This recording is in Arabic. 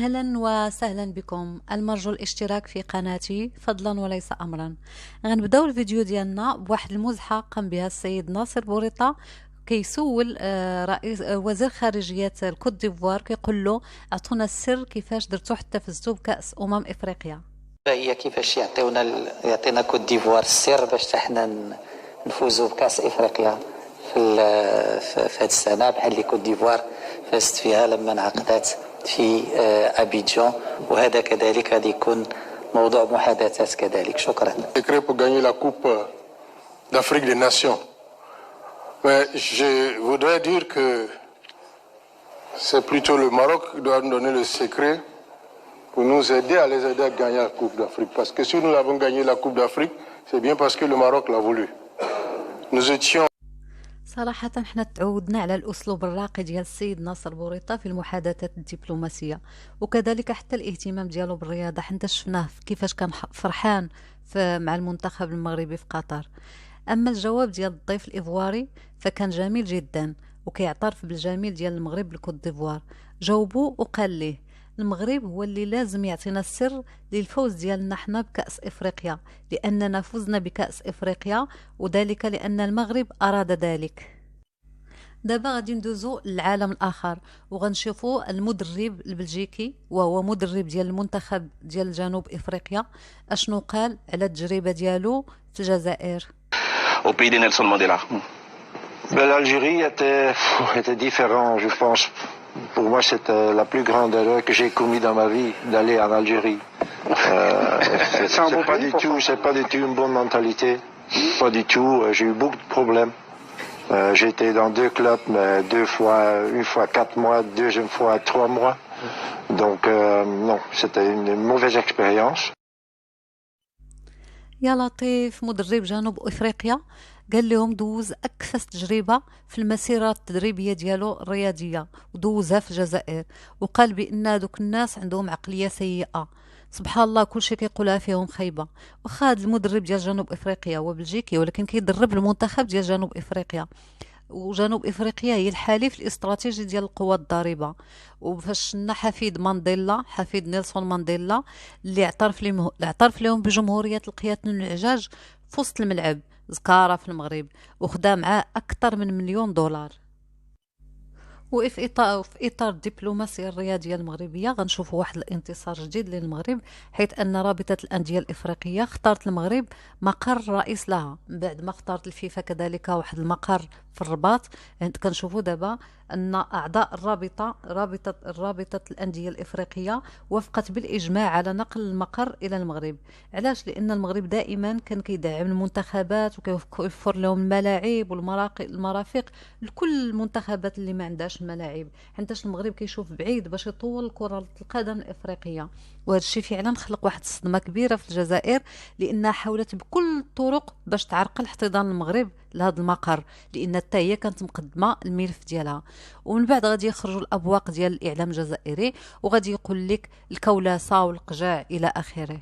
أهلا وسهلا بكم. المرجو الاشتراك في قناتي فضلا وليس أمرا. غنبداو الفيديو ديالنا بواحد المزحة قام بها السيد ناصر بوريطة كيسول رئيس وزير خارجية الكوت ديفوار، كيقول له اعطونا السر كيفاش درتو حتى فزتو بكأس افريقيا. هي كيفاش يعطينا كوت ديفوار السر باش حنا نفوزوا بكأس افريقيا في هذه السنه، بحال اللي كوت ديفوار فازت فيها لما انعقدت في ابيجان، وهذا كذلك غادي يكون موضوع محادثات كذلك. شكرا. Secret pour gagner la Coupe d'Afrique des Nations. Mais je voudrais dire que c'est plutôt le Maroc qui doit nous donner le secret pour nous aider à les aider à gagner la Coupe d'Afrique. Parce que si nous avons gagné la Coupe d'Afrique, c'est bien parce que le Maroc l'a voulu. Nous étions صراحة احنا تعودنا على الأسلوب الراقي ديال السيد ناصر بوريطة في المحادثات الدبلوماسية، وكذلك حتى الاهتمام ديالو بالرياضة، حتى شفناه كيفاش كان فرحان مع المنتخب المغربي في قطر. أما الجواب ديال الضيف الإيفواري فكان جميل جدا، وكيعترف بالجميل ديال المغرب لكوت ديفوار. جاوبو وقال ليه المغرب هو اللي لازم يعطينا السر للفوز ديالنا حنا بكأس افريقيا، لاننا فزنا بكأس افريقيا وذلك لان المغرب اراد ذلك. دابا غادي ندوزو للعالم الاخر وغنشوفوا المدرب البلجيكي وهو مدرب ديال المنتخب ديال جنوب افريقيا اشنو قال على التجربه ديالو في الجزائر. Au pays de Nelson Mandela. L'Algérie était différent, je pense. Pour moi, c'était la plus grande erreur que j'ai commise dans ma vie, d'aller en Algérie. C'est pas du tout une bonne mentalité. Pas du tout. J'ai eu beaucoup de problèmes. J'ai été dans 2 clubs, mais 2 fois, une fois 4 mois, deuxième fois 3 mois. Donc, non, c'était une mauvaise expérience. يا لطيف، مدرب جنوب افريقيا قال لهم دوز اكفس تجربه في المسيره التدريبيه ديالو الرياضيه ودوزها في الجزائر، وقال بان دوك الناس عندهم عقليه سيئه. سبحان الله، كلشي كيقولها فيهم خايبه. واخا هذا المدرب ديال جنوب افريقيا هو بلجيكي، ولكن كيدرب المنتخب ديال جنوب افريقيا، وجنوب افريقيا هي الحليف الاستراتيجي ديال القوى الضاربه. وفاش شنا حفيد نيلسون مانديلا اللي اعترف لهم بجمهوريه القيادة النعجاج في وسط الملعب زكارة في المغرب، وخدا معاه اكثر من $1,000,000. وفي اطار الدبلوماسيه الرياضيه المغربيه غنشوفوا واحد الانتصار جديد للمغرب، حيث ان رابطه الانديه الافريقيه اختارت المغرب مقر رئيس لها من بعد ما اختارت الفيفا كذلك واحد المقر في الرباط. يعني كنشوفوا دابا ان اعضاء رابطه الانديه الافريقيه وافقت بالاجماع على نقل المقر الى المغرب. علاش؟ لان المغرب دائما كان كيدعم المنتخبات وكيوفر لهم الملاعب والمرافق لكل المنتخبات اللي ما عندهاش الملاعب، حيت المغرب كيشوف بعيد باش يطول كرة القدم الافريقيه. وهذا الشيء فعلا خلق واحد الصدمه كبيره في الجزائر، لانها حاولت بكل الطرق باش تعرقل احتضان المغرب لهذا المقر، لان حتى هي كانت مقدمه الملف ديالها. ومن بعد غادي يخرجوا الابواق ديال الاعلام الجزائري وغادي يقول لك الكولاسه والقجاع الى اخره.